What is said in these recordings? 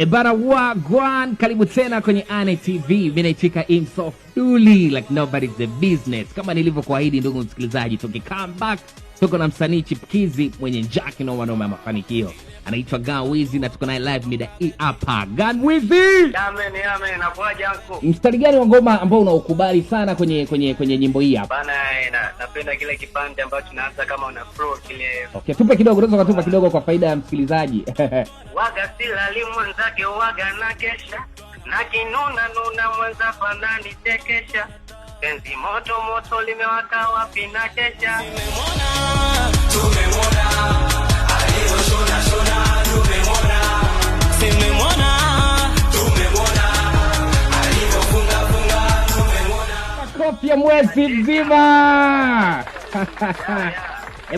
Ebara Wagwan, karibu tena kwenye Ane TV. Mimi naitika Imsof Duli like nobody's the business. Kama nilivyokuahidi ndugu msikilizaji, come back tuko na msanii chipukizi mwenye njaki na noma mafanikio. Anaitwa Gunwizi na tuko naye live mida hii hapa. Gunwizi! Amen, nakuaje anko? Mstari gani wa ngoma ambao unaukubali sana kwenye nyimbo hii hapa? Bana, napenda kile kipande ambacho tunaanza kama una pro kile. Okay, tupe kidogo, unaweza kutupa kidogo kwa faida ya msikilizaji. Waga silali mwenzake waga na kesha. Na kinuna mwenza fanani tekesha. Penzi moto limewaka wapi na kesha. Tumemona aliyoshona tumemona alivyofunga tumemona makofi ya mwezi mzima.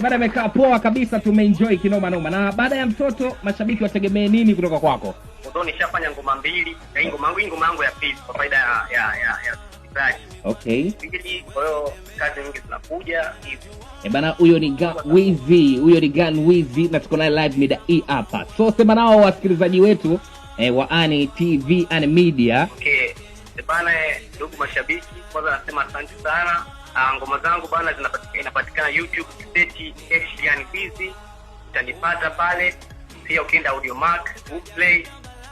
Bada amekaa poa kabisa, tumeenjoy kinoma noma. Na baada ya mtoto, mashabiki wategemee nini kutoka kwako? Ndio nishafanya ngoma mbili, ngoma yangu ya pili kwa faida ya okay. Kwa hiyo kazi nyingi zinakuja hivi. Bana, huyo ni Gunwizi na tuko naye live mida hii hapa. So sema nao wasikilizaji wetu wa Ane TV, Ane Media. Okay. Bana, ndugu mashabiki, kwanza nasema asante sana. Ngoma zangu bana inapatikana YouTube, search Gunwizi, utanipata pale. Pia ukienda Audiomack, Boomplay,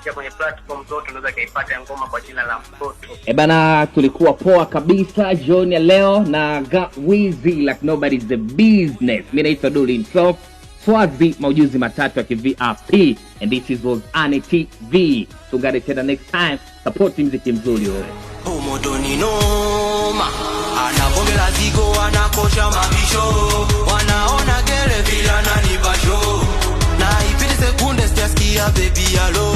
ya kwenye platform zote unaweza kaipata ngoma kwa jina la Mtoto. Bana, tulikuwa poa kabisa John ya leo na Gunwizi like nobody's the business. Mimi naitwa Duli Imsof Swazi, maujuzi matatu ya VIP, and this was Ane TV. Tungane tena next time, support muziki mzuri wewe. Umodoni noma, anabongela zigo anakosha mabisho, wanaona gere bila nani basho. Na ipite sekunde sitasikia baby hello.